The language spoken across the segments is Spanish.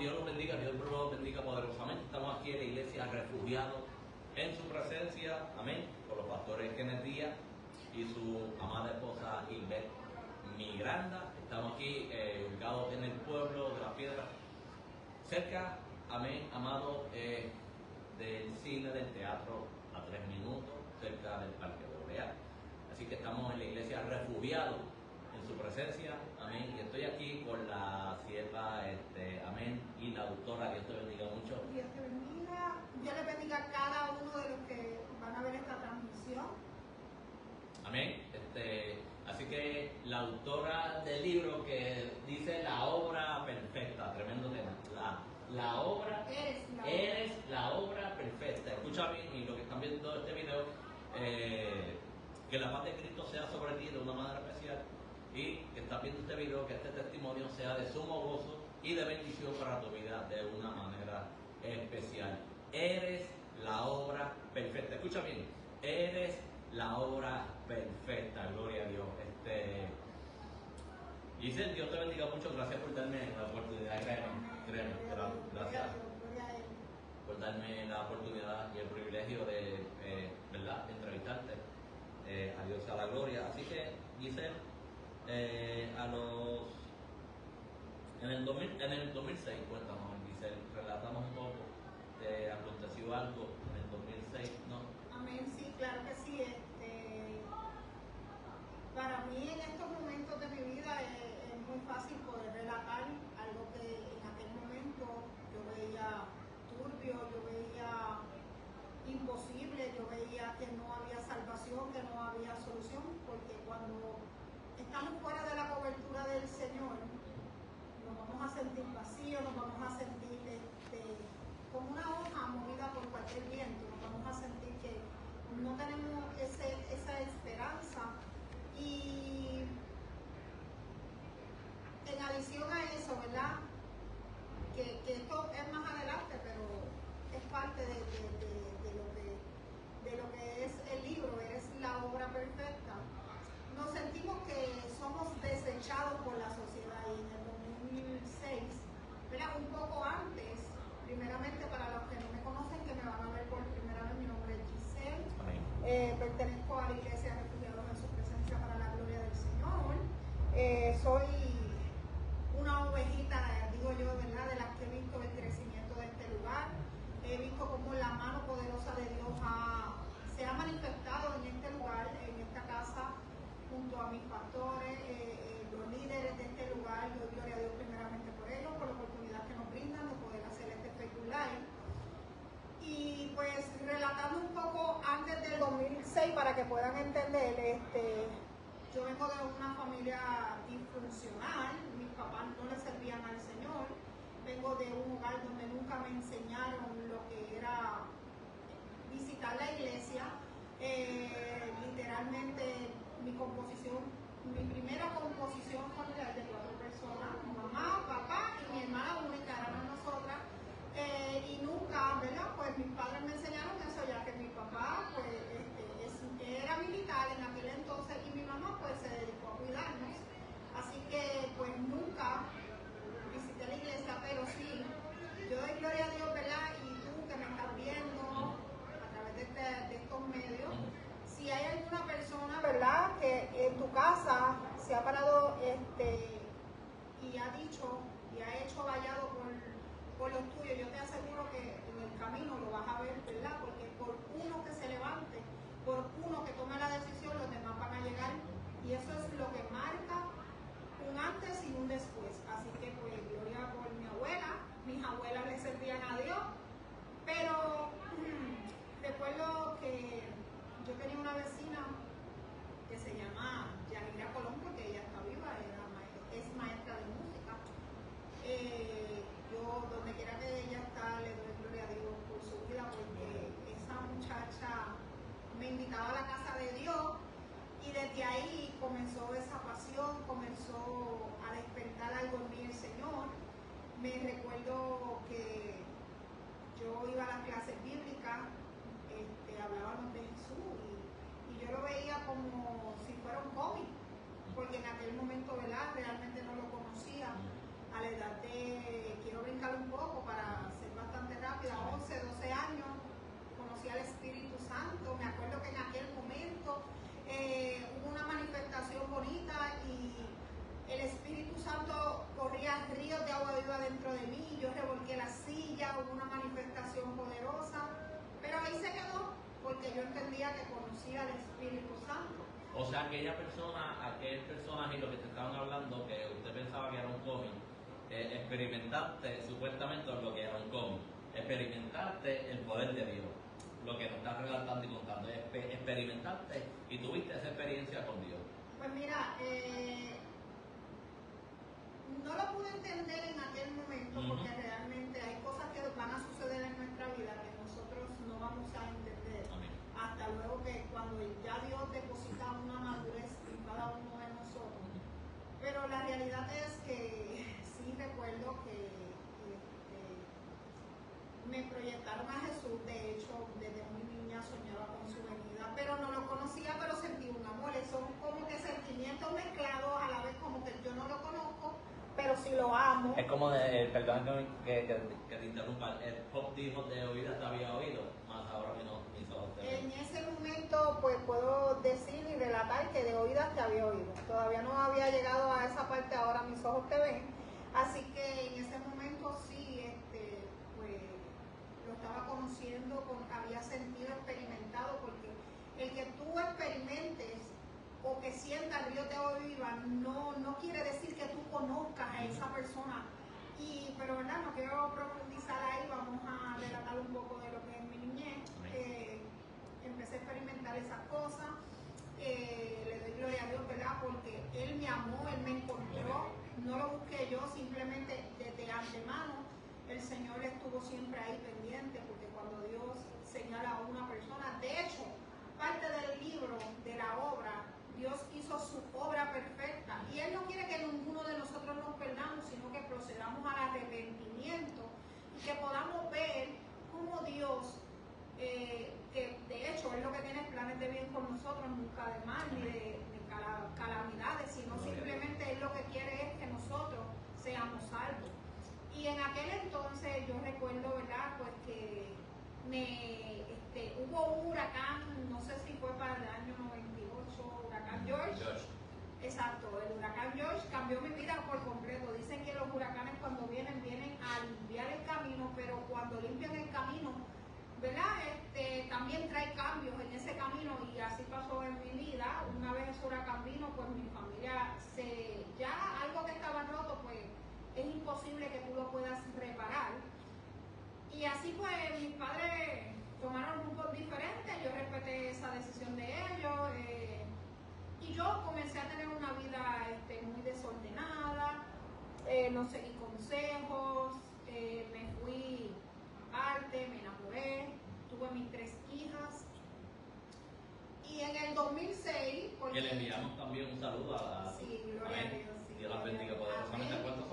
Dios los bendiga, Dios los bendiga poderosamente. Estamos aquí en la iglesia refugiados en su presencia, amén, con los pastores Kenneth Díaz y su amada esposa Gilbert Miranda. Estamos aquí ubicados en el pueblo de La Piedra, cerca, amén, amado, del cine, del teatro a 3 minutos, cerca del Parque Boreal. Así que estamos en la iglesia refugiados en su presencia, amén. Y estoy aquí con la sierva, amén, y la doctora. Dios te bendiga mucho. Dios te bendiga. Dios le bendiga a cada uno de los que van a ver esta transmisión. Amén. Así que la autora del libro que dice la obra perfecta, tremendo tema. La obra, eres la obra perfecta. Escucha bien, y lo que están viendo este video, que la paz de Cristo sea sobre ti de una manera especial, y que estás viendo este video, que este testimonio sea de sumo gozo y de bendición para tu vida de una manera especial. Eres la obra perfecta. Escucha bien, eres la obra perfecta. Gloria a Dios. Giselle, Dios te bendiga mucho. Gracias por darme la oportunidad. Créeme, gracias por darme la oportunidad y el privilegio de, ¿verdad?, entrevistarte. A Dios a la gloria. Así que, Giselle, en el 2006, cuéntanos, Giselle, relatamos un poco, ¿te aconteció algo en el 2006? ¿No? Amén, sí, claro que sí. Para mí en estos momentos de mi vida es muy fácil poder relatar algo que en aquel momento yo veía turbio, yo veía imposible, yo veía que no había salvación, que no había solución, porque cuando estamos fuera de la cobertura del Señor, nos vamos a sentir vacíos, nos vamos a sentir como una hoja movida por cualquier viento, nos vamos a sentir que no tenemos esa esperanza. Y en adición a eso, ¿verdad?, que esto es más adelante, pero es parte de lo que es el libro, Eres la obra perfecta. Nos sentimos que somos desechados por la sociedad, y en el 2006, ¿verdad?, un poco antes, primeramente para los que no me conocen, que me van a ver por primera vez, mi nombre es Giselle. Pertenezco a la iglesia Refugiados en su presencia para la gloria del Señor. Soy una ovejita, digo yo, ¿verdad?, de las que he visto el crecimiento de este lugar. He visto cómo la mano poderosa de Dios se ha manifestado en este lugar, en esta casa, junto a mis pastores, los líderes de este lugar. Doy gloria a Dios primeramente por ellos, por la oportunidad que nos brindan de poder hacer este Facebook Live. Y pues relatando un poco antes del 2006 para que puedan entender, yo vengo de una familia disfuncional, mis papás no le servían al Señor, vengo de un hogar donde nunca me enseñaron lo que era visitar la iglesia. Literalmente mi primera composición familiar de 4 personas, mamá, papá y mi hermana única, éramos nosotras. Y nunca, ¿verdad?, pues mis padres me enseñaron eso, ya que mi papá pues era militar en aquel entonces y mi mamá pues se dedicó a cuidarnos, así que pues nunca visité la iglesia, pero sí, yo doy gloria a Dios, ¿verdad?, y tú que me estás viendo a través de estos medios, si hay alguna persona, ¿verdad?, que en tu casa se ha parado y ha dicho y ha hecho vallado por los tuyos, yo te aseguro que en el camino lo vas a ver, ¿verdad?, porque por uno que se levante, por uno que tome la decisión, los demás van a llegar, y eso es lo que marca un antes y un después. Así que pues gloria por mi abuela, mis abuelas le servían a Dios, pero recuerdo que yo tenía una vecina que se llama Yanira Colón, porque ella está viva, es maestra de música. Yo donde quiera que ella está le doy gloria a Dios por su vida, porque esa muchacha me invitaba a la casa de Dios, y desde ahí comenzó esa pasión, comenzó a despertar algo en mí el Señor. Me recuerdo que yo iba a las clases bíblicas, hablábamos de Jesús, y yo lo veía como si fuera un hobby, porque en aquel momento, ¿verdad?, conocí al Espíritu Santo. Me acuerdo que en aquel momento hubo una manifestación bonita y el Espíritu Santo corría ríos de agua viva dentro de mí. Yo revolqué la silla, hubo una manifestación poderosa, pero ahí se quedó porque yo entendía que conocía al Espíritu Santo. O sea, aquel personaje, lo que te estaban hablando, que usted pensaba que era un cómic, experimentaste supuestamente lo que era un cómic, experimentaste el poder de Dios, lo que nos estás relatando y contando, experimentaste y tuviste esa experiencia con Dios. Pues mira, no lo pude entender en aquel momento porque realmente hay cosas que van a suceder en nuestra vida que nosotros no vamos a entender. Amén. Hasta luego que cuando ya Dios deposita una madurez en cada uno de nosotros. Pero la realidad es que sí recuerdo que me proyectaron a Jesús. De hecho, desde muy niña soñaba con su venida, pero no lo conocía, pero sentí un amor. Son como que sentimientos mezclados a la vez, como que yo no lo conozco, pero sí lo amo. Es como, perdón que te interrumpa, el pop dijo de oídas te había oído, más ahora mis ojos te ven. En ese momento, pues puedo decir y relatar que de oídas te había oído. Todavía no había llegado a esa parte, ahora mis ojos te ven. Así que en ese momento sí, pues lo estaba conociendo, había sentido, experimentado, porque el que tú experimentes o que sientas Dios te viva no quiere decir que tú conozcas a esa persona. Pero verdad, no quiero profundizar ahí, vamos a relatar un poco de lo que es mi niñez. Empecé a experimentar esas cosas, le doy gloria a Dios, ¿verdad? Porque Él me amó, Él me encontró, no lo busqué yo, simplemente desde antemano el Señor estuvo siempre ahí pendiente, porque cuando Dios señala a una persona, de hecho, parte del libro, de la obra, Dios hizo su obra perfecta y Él no quiere que ninguno de nosotros nos perdamos, sino que procedamos al arrepentimiento y que podamos ver cómo Dios, que de hecho es lo que tiene planes de bien con nosotros, nunca de mal ni de calamidades, sino simplemente Él lo que quiere es que nosotros seamos salvos. Y en aquel entonces yo recuerdo, ¿verdad? Pues que hubo un huracán, no sé si fue para el año 98, huracán George. Exacto, el huracán George cambió mi vida por completo. Dicen que los huracanes cuando vienen a limpiar el camino, pero cuando limpian el camino, ¿verdad? También trae cambios en ese camino y así pasó en mi vida. Una vez ese huracán vino, pues mi familia ya algo que estaba roto, pues es imposible que tú lo puedas reparar. Y así pues mis padres tomaron rumbos diferentes, yo respeté esa decisión de ellos y yo comencé a tener una vida muy desordenada, no seguí consejos, me fui aparte, me enamoré, tuve mis 3 hijas y en el 2006... Que le enviamos también un saludo a... Sí, gloria a Dios. Dios las bendiga poderosamente. ¿Cuántos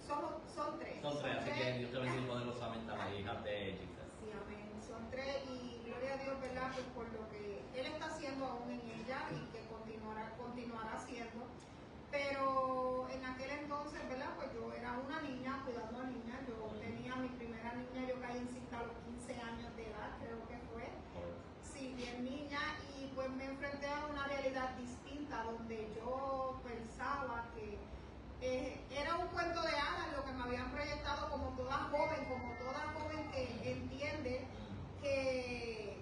son? Son 3. Son 3, así que Dios te bendiga poderosamente a las hijas de Jesus. Sí, amén. Son 3 y gloria a Dios, ¿verdad? Pues por lo que Él está haciendo aún en ella y que continuará haciendo. Pero en aquel entonces, ¿verdad? Pues yo era una niña, cuidando a niñas. Yo tenía mi primera niña, yo caí en cinta a los 15 años de edad, creo que fue. Sí, bien niña, y pues me enfrenté a una realidad distinta donde yo pensaba que era un cuento de hadas lo que me habían proyectado como toda joven que entiende que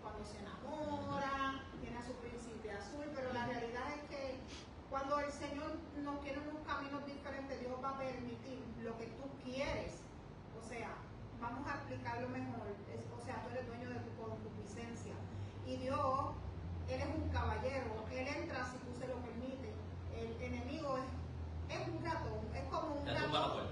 cuando se enamora tiene a su príncipe azul, pero la realidad es que cuando el Señor nos tiene unos caminos diferentes, Dios va a permitir lo que tú quieres. O sea, vamos a explicarlo mejor. O sea, tú eres dueño de tu concupiscencia. Y Dios, Él es un caballero. Él entra si tú se lo permites. El enemigo es un ratón. Es como un ratón.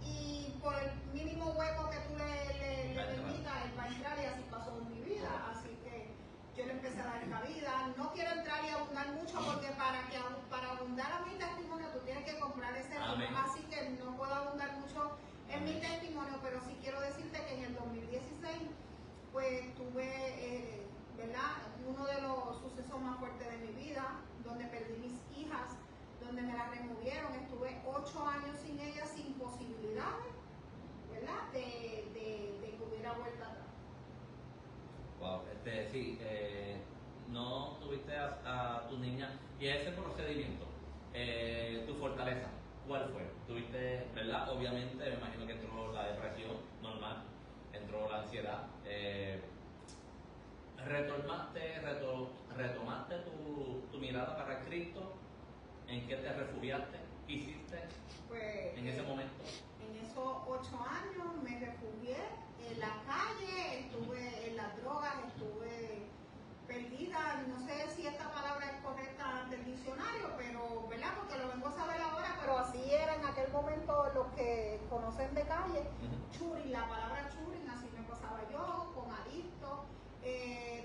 Y por el mínimo hueco que tú le permitas, Él va a entrar y así pasó en mi vida. Así que yo le empecé a dar cabida. No quiero entrar y abundar mucho porque para abundar a mi testimonio tú tienes que comprar ese libro. Así que no puedo abundar mucho en mi testimonio, pero sí quiero decirte que en el 2016 pues tuve, ¿verdad? Uno de los sucesos más fuertes de mi vida, donde perdí mis hijas, donde me las removieron. Estuve 8 años sin ellas, sin posibilidades, ¿verdad? De que hubiera vuelta atrás. Wow, sí, no tuviste a tu niña y ese procedimiento, tu fortaleza, ¿cuál fue? Tuviste, ¿verdad? Obviamente, me imagino que entró la depresión normal, entró la ansiedad. Retomaste tu mirada para Cristo, ¿en qué te refugiaste? ¿Qué hiciste Pues, en ese momento? En esos 8 años me refugié en la calle, estuve en las drogas, estuve perdida, no sé si esta palabra es correcta ante el diccionario, pero, ¿verdad? Porque lo vengo a saber ahora, pero así era en aquel momento los que conocen de calle. Churing, la palabra churing, así me pasaba yo, con adictos,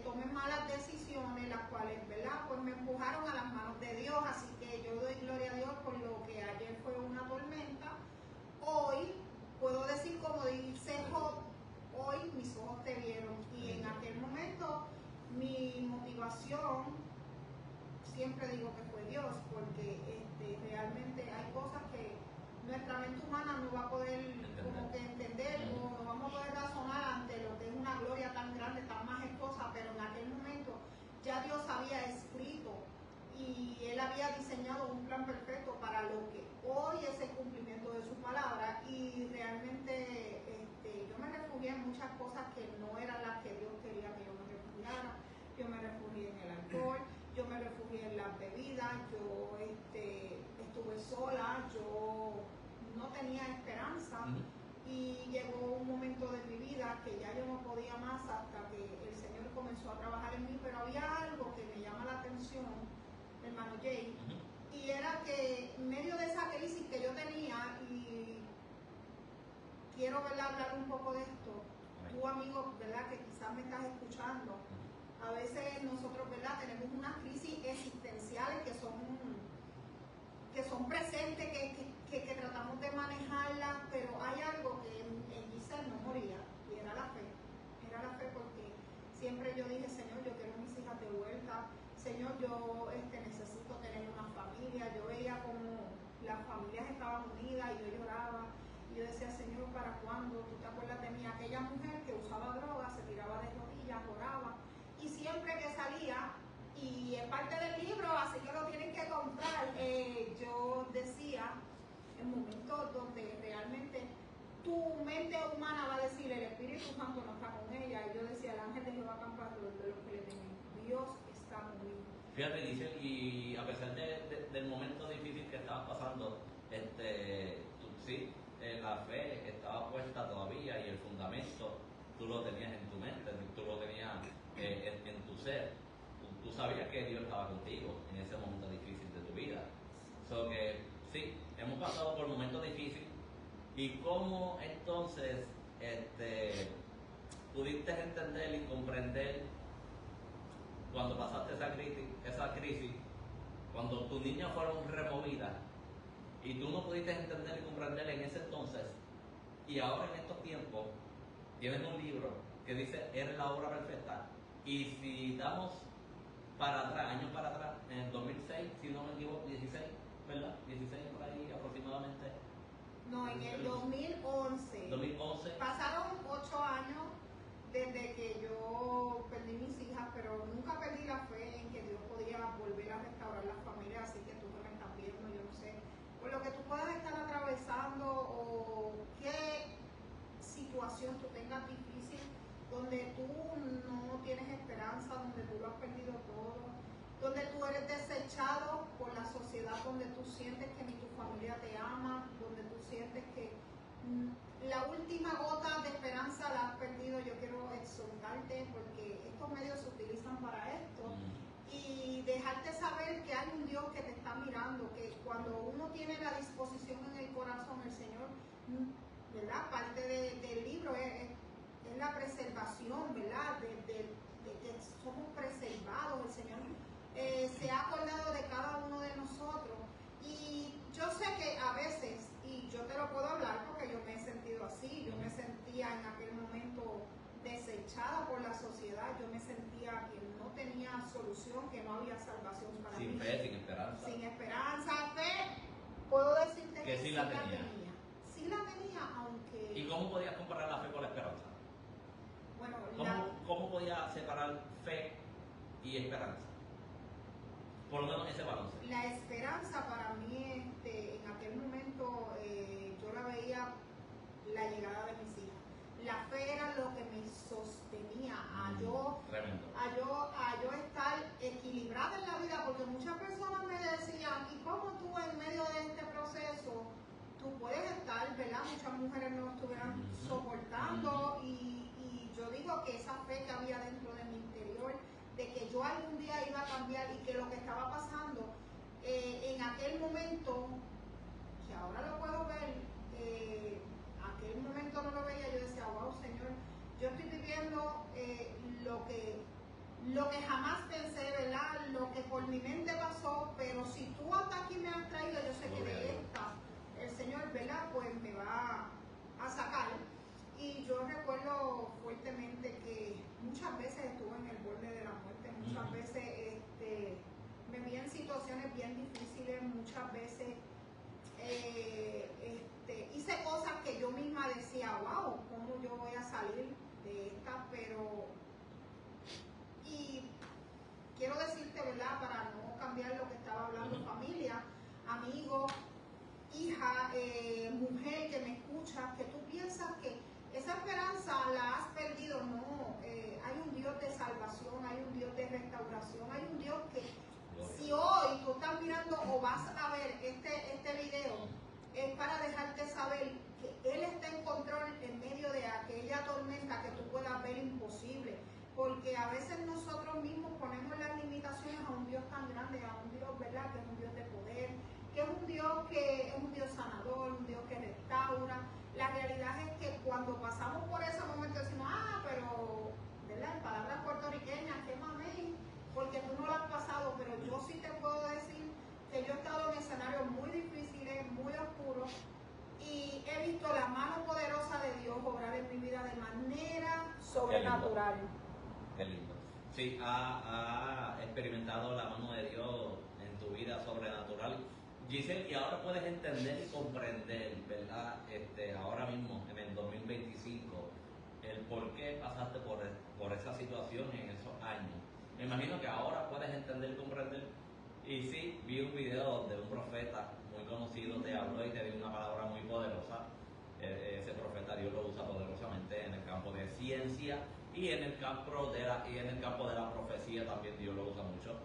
tomé malas decisiones, las cuales, ¿verdad? Pues me empujaron a las manos de Dios, así que yo doy gloria a Dios por lo que ayer fue una tormenta. Hoy puedo decir, como dice Job, hoy mis ojos te vieron, y en aquel momento mi motivación, siempre digo que fue Dios, porque realmente hay cosas que nuestra mente humana no va a poder como que entender, o no vamos a poder razonar ante lo que es una gloria tan grande, tan majestuosa, pero en aquel momento ya Dios había escrito y Él había diseñado un plan perfecto para lo que hoy es el cumplimiento de su palabra, y realmente yo me refugié en muchas cosas que no eran las que Dios quería que yo me refugiara. Yo me refugié en el alcohol, yo me refugié en las bebidas, yo estuve sola, yo no tenía esperanza, y llegó un momento de mi vida que ya yo no podía más, hasta que el Señor comenzó a trabajar en mí, pero había algo que me llama la atención, hermano Jay, y era que en medio de esa crisis que yo tenía, y quiero, ¿verdad?, hablar un poco de esto, tú, amigo, ¿verdad?, que quizás me estás escuchando, a veces nosotros, ¿verdad?, tenemos unas crisis existenciales que son presentes, que tratamos de manejarlas, pero hay algo que en Giselle no moría, y era la fe. Era la fe, porque siempre yo dije, Señor, yo quiero a mis hijas de vuelta, Señor, yo necesito tener una familia. Yo veía como las familias estaban unidas, y yo lloraba, y yo decía, Señor, ¿para cuándo? ¿Tú te acuerdas de mí? Aquella mujer que usaba drogas, se tiraba de rodillas, oraba, y siempre que salía, y es parte del libro, así que lo tienen que comprar, yo decía, en momentos donde realmente tu mente humana va a decir, el Espíritu Santo no está con ella, y yo decía, el ángel de Jehová acampa alrededor de los que le temen, Dios está conmigo. Fíjate, Giselle, y a pesar del momento difícil que estabas pasando, sí, la fe estaba puesta todavía, y el fundamento tú lo tenías en tu mente, tú lo tenías en tu ser. Tú sabías que Dios estaba contigo en ese momento difícil de tu vida. So que sí, hemos pasado por momentos difíciles. ¿Y cómo entonces pudiste entender y comprender cuando pasaste esa crisis, cuando tus niñas fueron removidas y tú no pudiste entender y comprender en ese entonces, y ahora en estos tiempos tienes un libro que dice eres la obra perfecta? Y si damos para atrás, años para atrás, en el 2006, si no me equivoco, 16, ¿verdad? 16 por ahí aproximadamente. No, en el 2011. 2011. Pasaron 8 años desde que yo perdí mis hijas, pero nunca perdí la fe en que Dios podía volver a restaurar la familia, así que tú que me estás viendo, yo no sé, por lo que tú puedas estar atravesando, o qué situación tú tengas difícil, donde tú no tienes esperanza, donde tú lo has perdido todo, donde tú eres desechado por la sociedad, donde tú sientes que ni tu familia te ama, donde tú sientes que la última gota de esperanza la has perdido. Yo quiero exhortarte, porque estos medios se utilizan para esto, y dejarte saber que hay un Dios que te está mirando, que cuando uno tiene la disposición en el corazón, el Señor, ¿verdad? Parte del libro es la preservación, ¿verdad? De que somos preservados. El Señor se ha acordado de cada uno de nosotros, y yo sé que a veces, y yo te lo puedo hablar porque yo me he sentido así, yo me sentía en aquel momento desechada por la sociedad, yo me sentía que no tenía solución, que no había salvación para mí. Sin fe, sin esperanza. Sin esperanza, fe, puedo decirte que sí la tenía. Sí la tenía, aunque... ¿Y cómo podías comparar la fe con la esperanza? Bueno, ¿cómo podía separar fe y esperanza? Por lo menos ese balance. La esperanza para mí, en aquel momento, yo la veía la llegada de mis hijas. La fe era lo que me sostenía a yo estar equilibrada en la vida, porque muchas personas me decían, ¿y cómo tú en medio de este proceso tú puedes estar, verdad? Muchas mujeres no estuvieran soportando y yo digo que esa fe que había dentro de mi interior, de que yo algún día iba a cambiar y que lo que estaba pasando en aquel momento, que ahora lo puedo ver, aquel momento no lo veía, yo decía, wow, Señor, yo estoy viviendo lo que jamás pensé, ¿verdad? Lo que por mi mente pasó, pero si tú hasta aquí me has traído, yo sé que de esta, el Señor, ¿verdad? Pues me va a sacar. Y yo recuerdo fuertemente que muchas veces estuve en el borde de la muerte, muchas veces me vi en situaciones bien difíciles, muchas veces hice cosas que yo misma decía, wow, ¿cómo yo voy a salir de esta? Pero, y quiero decirte, ¿verdad? Para no cambiar lo que estaba hablando, familia, amigos, hija, mujer que me escucha, que tú piensas que esa esperanza la has perdido. No, hay un Dios de salvación, hay un Dios de restauración, hay un Dios que si hoy tú estás mirando o vas a ver este video, es para dejarte saber que Él está en control en medio de aquella tormenta que tú puedas ver imposible. Porque a veces nosotros mismos ponemos las limitaciones a un Dios tan grande, a un Dios, ¿verdad?, que es un Dios de poder, que es un Dios sanador, un Dios que restaura. La realidad es que cuando pasamos por ese momento decimos, pero, ¿verdad?, en palabras puertorriqueñas, qué mamey, porque tú no lo has pasado, pero yo sí te puedo decir que yo he estado en escenarios muy difíciles, muy oscuros, y he visto la mano poderosa de Dios obrar en mi vida de manera sobrenatural. Qué lindo. Sí, ha experimentado la mano de Dios en tu vida sobrenatural, Giselle, y ahora puedes entender y comprender, ¿verdad? Ahora mismo, en el 2025, el por qué pasaste por esa situación en esos años. Me imagino que ahora puedes entender y comprender. Y sí, vi un video donde un profeta muy conocido te habló y te dio una palabra muy poderosa. Ese profeta Dios lo usa poderosamente en el campo de ciencia y en el campo de la profecía también Dios lo usa mucho.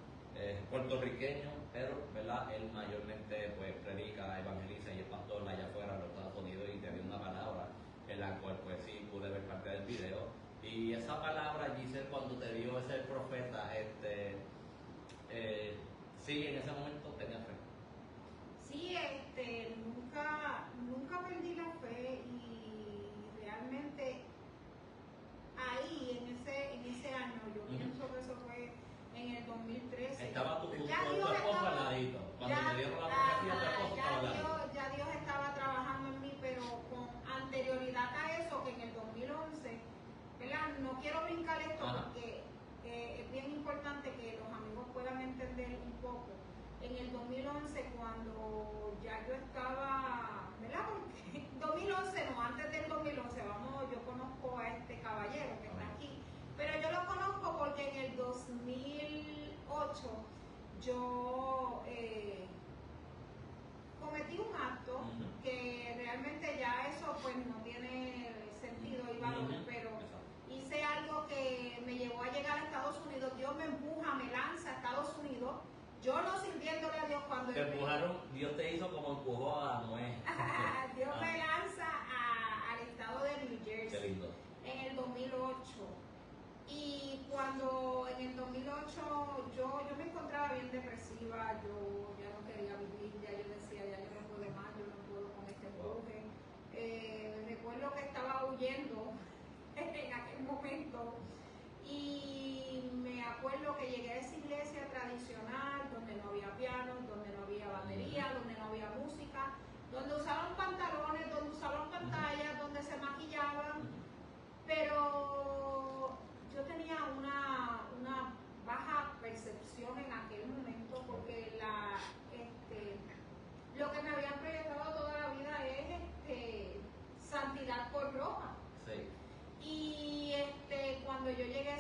Puertorriqueño, pero ¿verdad? Él mayormente pues predica, evangeliza y es pastor allá afuera en los Estados Unidos y te dio una palabra en la cual pues sí pude ver parte del video. Y esa palabra, Giselle, cuando te dio ese profeta, sí, en ese momento tenía fe. Sí, nunca perdí la fe y realmente ahí, en ese año, yo pienso que eso fue en el 2013. Estaba tu esposo al ladito. Cuando me dieron la profecía, tu esposo estaba al ladito. Ya Dios estaba trabajando en mí, pero con anterioridad a eso, que en el 2011, ¿verdad? No quiero brincar esto porque es bien importante que los amigos puedan entender un poco. En el 2011, cuando ya yo estaba, ¿verdad? Porque 2011 no, antes del 2011, yo conozco a este caballero que está aquí, pero yo lo conozco porque en el 2008 yo cometí un acto que realmente ya eso pues no tiene sentido y valor, pero hice algo que me llevó a llegar a Estados Unidos. Dios me empuja, me lanza a Estados Unidos. Yo no sirviéndole a Dios cuando te empujaron, Dios te hizo como empujó a Noé. Dios me lanza al estado de New Jersey. Qué lindo. En el 2008. Y cuando en el 2008 yo me encontraba bien depresiva, yo ya no quería vivir, ya yo decía, ya yo no puedo más, yo no puedo con este empuje. Recuerdo que estaba huyendo en aquel momento. Y me acuerdo que llegué a esa iglesia tradicional donde no había piano, donde no había batería, donde no había música, donde usaban pantalones, donde usaban pantallas, donde se maquillaban, pero yo tenía una baja percepción en aquel momento porque lo que me habían proyectado toda la vida es santidad por ropa. Sí. Y cuando yo llegué a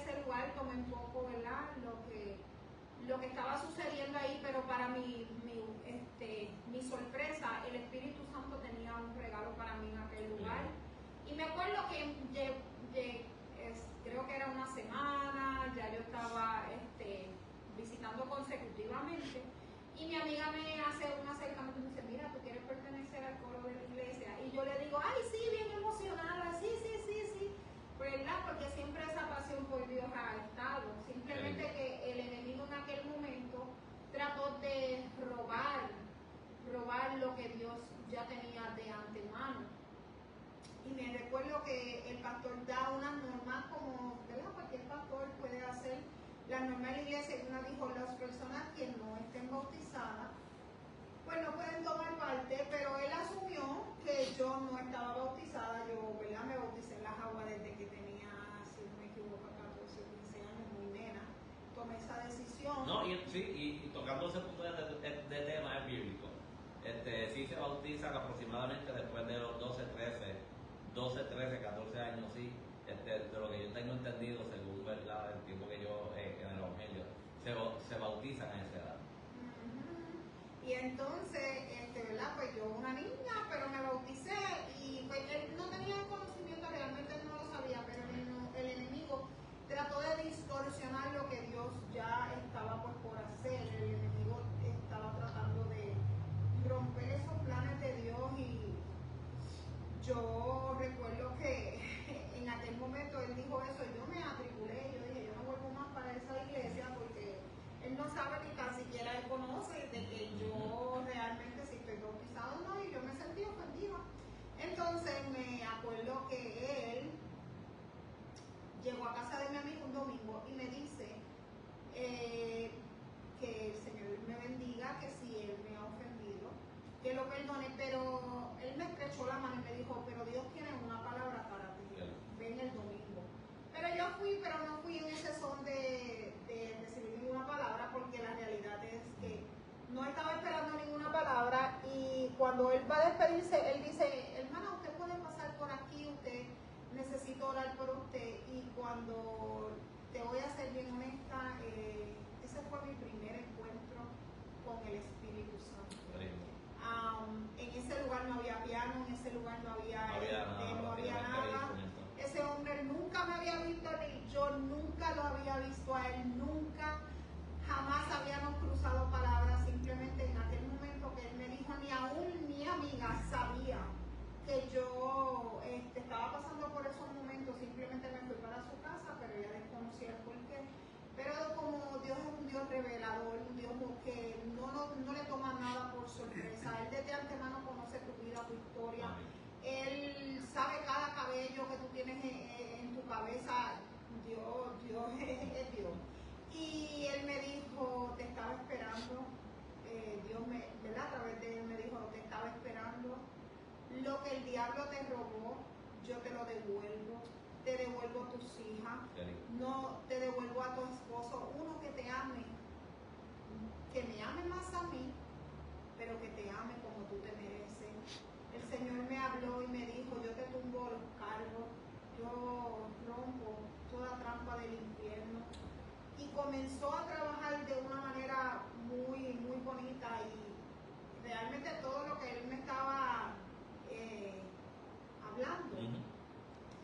lo que estaba sucediendo ahí, pero para mi sorpresa, el Espíritu Santo tenía un regalo para mí en aquel lugar. Y me acuerdo que creo que era una semana, ya yo estaba visitando consecutivamente, y mi amiga me hace un acercamiento y me dice, mira, tú quieres pertenecer al coro de la iglesia. Y yo le digo, ay, sí, bien emocionada, sí, ¿verdad? Porque siempre esa pasión por Dios ha estado. Simplemente que el enemigo en aquel momento trató de robar lo que Dios ya tenía de antemano. Y me recuerdo que el pastor da unas normas como, ¿verdad? Cualquier pastor puede hacer la norma de la iglesia, y una dijo, las personas que no estén bautizadas, pues no pueden tomar parte, pero él asumió que yo no estaba bautizada. Yo, ¿verdad? Me bauticé en las aguas desde que tenía, si no me equivoco, 14 o 15 años, muy nena. Tomé esa decisión. No, y tocando ese punto de tema es bíblico. Sí se bautizan aproximadamente después de los 12, 13, 14 años, sí. De lo que yo tengo entendido, según, ¿verdad?, el tiempo que yo en el Evangelio, se bautizan a esa edad. Y entonces, ¿verdad? Pues yo una niña, pero me bauticé, y pues él no tenía conocimiento, realmente no lo sabía, pero el enemigo trató de distorsionar lo que Dios ya estaba pues por hacer. El enemigo estaba tratando de romper esos planes de Dios, y yo recuerdo que en aquel momento él dijo eso, yo me atribulé, yo dije, yo no vuelvo más para esa iglesia, porque él no sabe ni tan siquiera él conoce de que yo realmente si estoy bautizado o no, y yo me sentí ofendida. Entonces me acuerdo que él llegó a casa de mi amigo un domingo y me dice que el Señor me bendiga, que si él me ha ofendido, que lo perdone, pero él me estrechó la mano y me dijo, pero Dios tiene una palabra para ti, ven el domingo. Pero yo fui, pero no fui en ese son de recibir ninguna palabra, porque la realidad es que no estaba esperando ninguna palabra. Y cuando él va a despedirse, él dice, hermana, usted puede pasar por aquí, usted necesito orar por usted. Y cuando te voy a ser bien honesta, ese fue mi primer encuentro con el Espíritu Santo. En ese lugar no había piano, en ese lugar no había nada. Ese hombre nunca me había visto, ni yo nunca lo había visto a él, nunca, jamás habíamos cruzado palabras. Simplemente en aquel momento que él me dijo, ni aún mi amiga sabía que yo estaba pasando por esos momentos. Simplemente me fui para su casa, pero ella desconocía el porqué. Pero como Dios es un Dios revelador, un Dios que no le toma nada por sorpresa, Él desde antemano conoce tu vida, tu historia. Él sabe cada cabello que tú tienes en tu cabeza. Dios es Dios. Y Él me dijo, te estaba esperando. ¿Verdad? A través de Él me dijo, te estaba esperando. Lo que el diablo te robó, yo te lo devuelvo. Te devuelvo a tus hijas, no te devuelvo a tu esposo, uno que te ame, que me ame más a mí, pero que te ame como tú te mereces. El Señor me habló y me dijo, yo te tumbo los cargos, yo rompo toda trampa del infierno. Y comenzó a trabajar de una manera muy, muy bonita, y realmente todo lo que él me estaba hablando,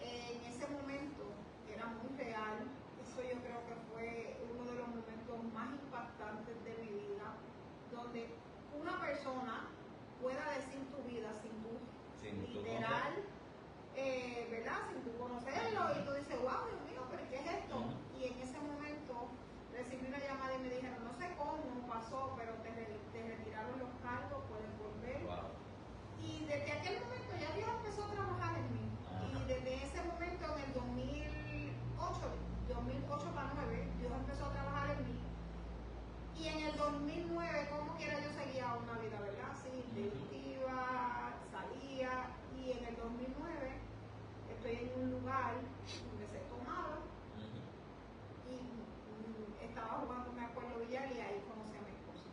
en ese momento era muy real. Eso yo creo que fue uno de los momentos más impactantes de mi vida, donde una persona pueda decir tu vida sin literal, ¿verdad? Sin tú conocerlo, y tú dices, wow, Dios mío, pero ¿qué es esto? Y en ese momento recibí una llamada y me dijeron, no sé cómo pasó, pero te retiraron los cargos, puedes volver. Wow. Y desde aquel momento ya Dios empezó a trabajar en mí. Y desde ese momento, en el 2008 para 2009, Dios empezó a trabajar en mí. Y en el 2009, como quiera, yo seguía una vida, ¿verdad? Sí, iba, salía. Y en el 2009 estoy en un lugar donde se tomaba. Y estaba jugando, me acuerdo, billar, y ahí conocí a mi esposo.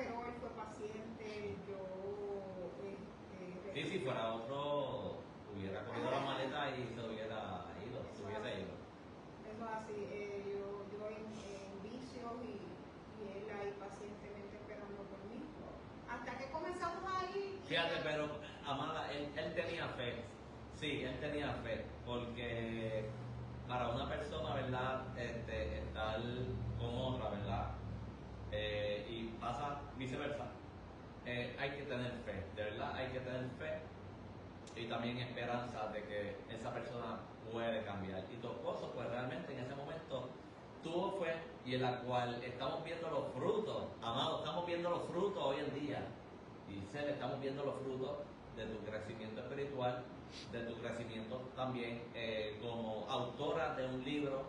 esperó, él fue paciente, Sí, si fuera otro, hubiera cogido la maleta y se hubiera ido, se hubiese ido. Eso es así, yo en vicios y él ahí pacientemente esperando por mí. Hasta que comenzamos a ir. Fíjate, pero Amada, él tenía fe. Sí, él tenía fe, porque para una persona, ¿verdad? Estar con otra, ¿verdad? Y pasa viceversa. Hay que tener fe, de verdad, hay que tener fe y también esperanza de que esa persona puede cambiar. Y tu esposo, pues realmente en ese momento tuvo fe y en la cual estamos viendo los frutos, amado, estamos viendo los frutos hoy en día. Y estamos viendo los frutos de tu crecimiento espiritual, de tu crecimiento también como autora de un libro.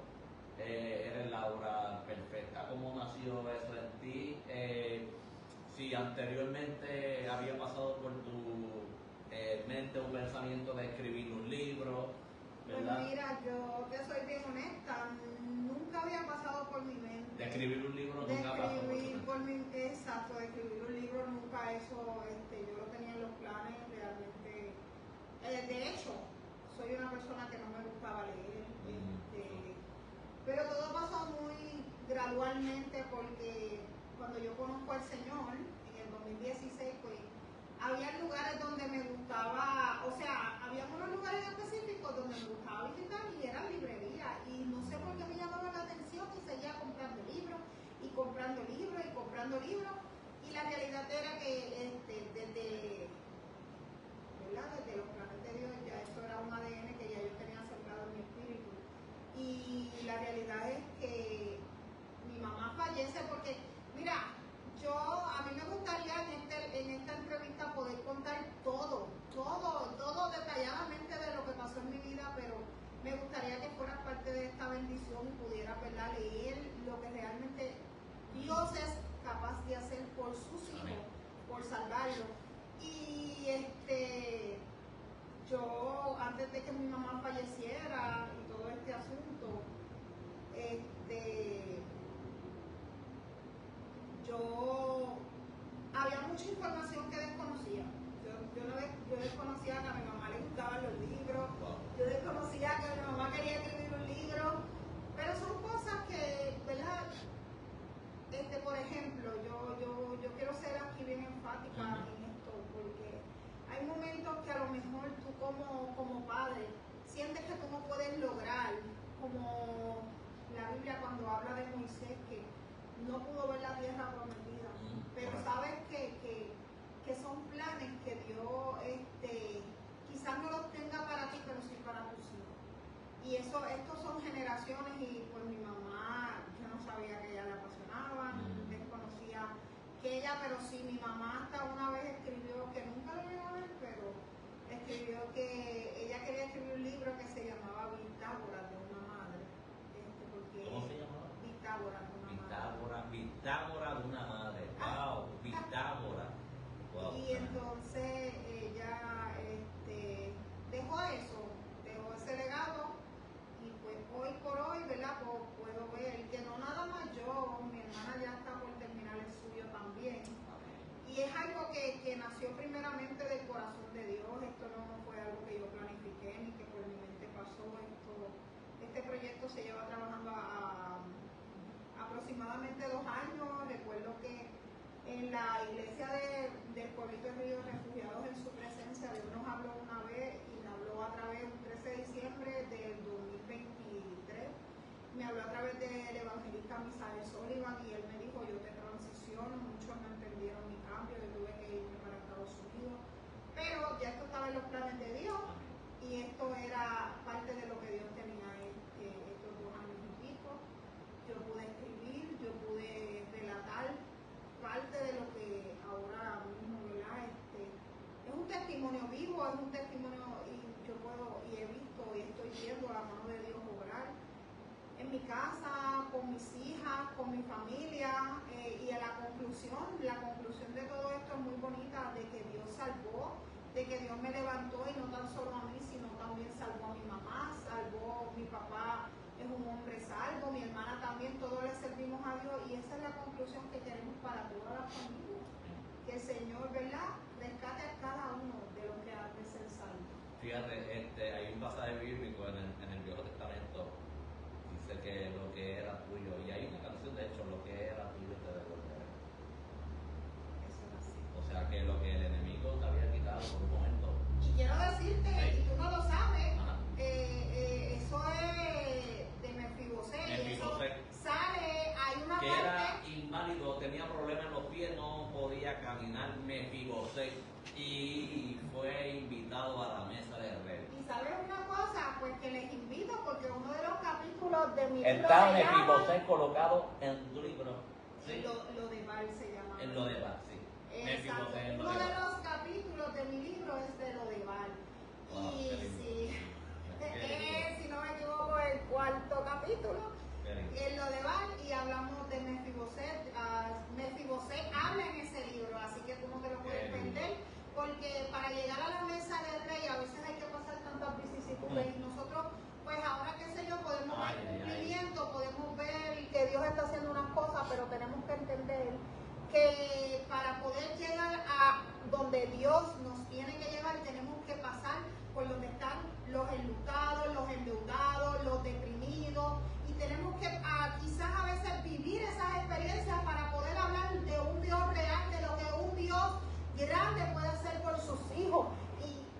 Eres Laura perfecta. ¿Cómo nació eso en ti? Si anteriormente había pasado por tu mente un pensamiento de escribir un libro, ¿verdad? Pues mira, yo te soy bien honesta, nunca había pasado por mi mente. De escribir un libro De nunca pasó escribir por tu mente. exacto, de escribir un libro nunca, eso yo lo tenía en los planes realmente. De hecho, soy una persona que no me gustaba leer, pero todo pasó muy gradualmente porque cuando yo conozco al Señor en el 2016, pues había lugares donde me gustaba, o sea, había unos lugares específicos donde me gustaba visitar y eran librerías y no sé por qué me llamaba la atención y seguía comprando libros y comprando libros y comprando libros y la realidad era que desde los planes de Dios ya esto era un ADN que ya yo tenía sembrado en mi espíritu y la realidad es que mi mamá fallece porque, mira, a mí me gustaría en esta entrevista poder contar todo detalladamente de lo que pasó en mi vida, pero me gustaría que fuera parte de esta bendición y pudiera, ¿verdad?, leer lo que realmente Dios es capaz de hacer por sus hijos, por salvarlos. Y yo, antes de que mi mamá falleciera y todo este asunto, yo había mucha información que desconocía. Yo desconocía que a mi mamá le gustaban los libros, yo desconocía que mi mamá quería escribir un libro, pero son cosas que, ¿verdad? Por ejemplo, yo quiero ser aquí bien enfática en esto, porque hay momentos que a lo mejor tú como padre sientes que tú no puedes lograr, como la Biblia cuando habla de Moisés, que no pudo ver la tierra prometida, pero sabes que son planes que Dios quizás no los tenga para ti, pero sí para tus hijos. Y estos son generaciones y pues mi mamá, yo no sabía que ella le apasionaba, desconocía que ella, pero sí, mi mamá hasta una vez escribió, que nunca lo iba a ver, pero escribió que ella quería escribir un libro que se llamaba Bitácora de una madre. ¿Cómo se llamaba? Bitácora de una madre. Bitácora de una madre. ¡Wow! Bitácora. Wow. Y entonces ella dejó ese legado. Y pues hoy por hoy, ¿verdad? Puedo ver que no nada más yo, mi hermana ya está por terminar el suyo también. Y es algo que nació primeramente del corazón de Dios. Esto no fue algo que yo planifiqué ni que por mi mente pasó. Este proyecto se lleva trabajando aproximadamente 2 años. Recuerdo que en la iglesia del pueblito de Río Refugiados, en su presencia, Dios nos habló una vez y me habló a través del 13 de diciembre del 2023. Me habló a través del evangelista Misael Sullivan y él me dijo: yo te transiciono. Muchos no entendieron mi cambio, yo tuve que irme para Estados Unidos, pero ya esto estaba en los planes de Dios y esto era parte de lo que Dios tenía estos 2 años y pico. Yo pude escribir, yo pude relatar parte de lo que ahora mismo, ¿verdad? Es un testimonio vivo, es un testimonio y he visto y estoy viendo la mano de Dios obrar en mi casa, con mis hijas, con mi familia, y a la conclusión de todo esto es muy bonita, de que Dios salvó, de que Dios me levantó y no tan solo a mí, sino también salvó a mi mamá, salvó mi papá, es un hombre salvo, mi hermana también, todos le servimos a Dios y esa es la conclusión que queremos para toda la familia. Fíjate, hay un pasaje bíblico en el Viejo Testamento, dice que lo que era tuyo, y hay una canción de hecho, lo que era tuyo te devolveré. Eso es así. O sea que lo que el enemigo te había quitado por un momento. Y quiero decirte, Sí. y tú no lo sabes, Ajá. eso es de Mefibosé, y eso Mefibosé. sale, hay una Que parte. era inválido, tenía problemas en los pies, no podía caminar, Mefibosé, y fue invitado a la mesa del rey. Y sabes una cosa, pues que les invito, porque uno de los capítulos de mi libro Está se llama Mefibosé colocado en tu libro. Sí. Lo de Bar se llama. En lo de Bar, sí. Exacto. Mefibosé en lo Uno de de Bar. los capítulos de mi libro es de lo de Bar. Wow, Y qué lindo. sí, Qué lindo. si no me equivoco, el cuarto capítulo. Qué lindo. En lo de Bar, y hablamos de Mefibosé. Mefibosé habla en ese libro, así que tú no te lo puedes perder, porque para llegar a la mesa del rey a veces hay que pasar tantas vicisitudes, y nosotros, pues ahora qué sé yo, podemos ver cumplimiento, podemos ver que Dios está haciendo unas cosas, pero tenemos que entender que para poder llegar a donde Dios nos tiene que llevar, tenemos que pasar por donde están los enlutados, los endeudados, los deprimidos, y tenemos que quizás a veces vivir esas experiencias para poder hablar de un Dios real, de lo que un Dios grande puede hacer por sus hijos.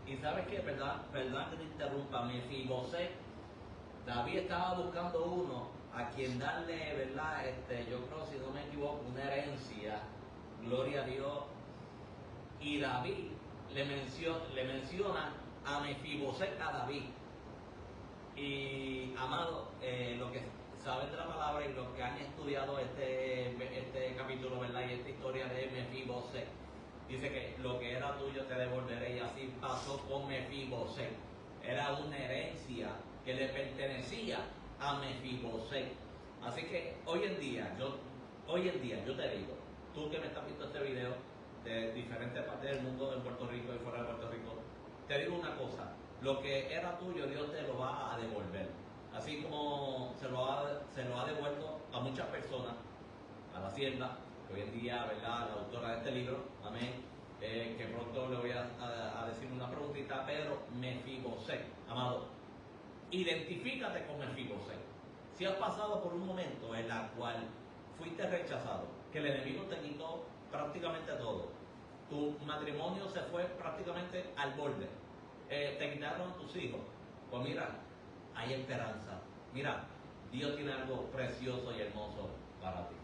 Y sabes qué, perdón que te interrumpa, Mefibosé, David estaba buscando uno a quien darle, ¿verdad? Yo creo, si no me equivoco, una herencia, gloria a Dios. Y David le menciona a Mefibosé a David. Y amado, lo que saben de la palabra y los que han estudiado este capítulo, ¿verdad? Y esta historia de Mefibosé, dice que lo que era tuyo te devolveré, y así pasó con Mefibosé. Era una herencia que le pertenecía a Mefibosé. Así que hoy en día yo te digo, tú que me estás viendo este video de diferentes partes del mundo, en Puerto Rico y fuera de Puerto Rico, te digo una cosa, lo que era tuyo Dios te lo va a devolver. Así como se lo ha devuelto a muchas personas, a la hacienda, que hoy en día, ¿verdad?, la autora de este libro, amén, que pronto le voy a decir una preguntita, pero Mefibosé, amado, identifícate con Mefibosé. Si has pasado por un momento en el cual fuiste rechazado, que el enemigo te quitó prácticamente todo, tu matrimonio se fue prácticamente al borde, te quitaron tus hijos, pues mira, hay esperanza. Mira, Dios tiene algo precioso y hermoso para ti.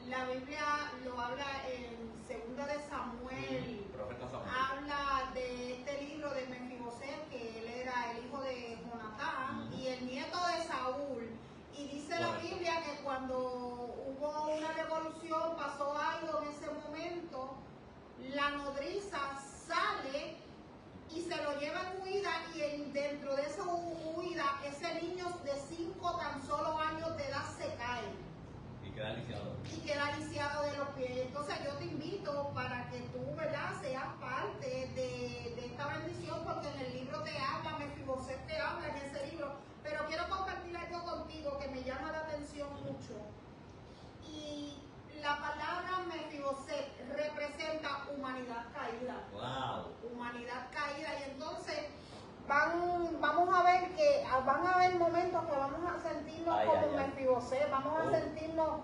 La Biblia lo habla en 2 de Samuel. Profeta Samuel. Habla de este libro de Mefibosé, que él era el hijo de Jonatán y el nieto de Saúl. Y dice la Biblia que cuando hubo una revolución, pasó algo en ese momento, la nodriza sale y se lo lleva en huida, y dentro de esa huida ese niño de 5 tan solo años de edad se cae. Y queda lisiado. Y queda lisiado de los pies. Entonces yo te invito para que tú, ¿verdad?, seas parte de esta bendición, porque en el libro te habla, Mefibosé te habla en ese libro. Pero quiero compartir algo contigo que me llama la atención mucho. Y la palabra Mefibosé representa humanidad caída. Wow. Humanidad caída. Y entonces vamos a ver que van a haber momentos que vamos a sentirnos como Mefibosé, vamos a sentirnos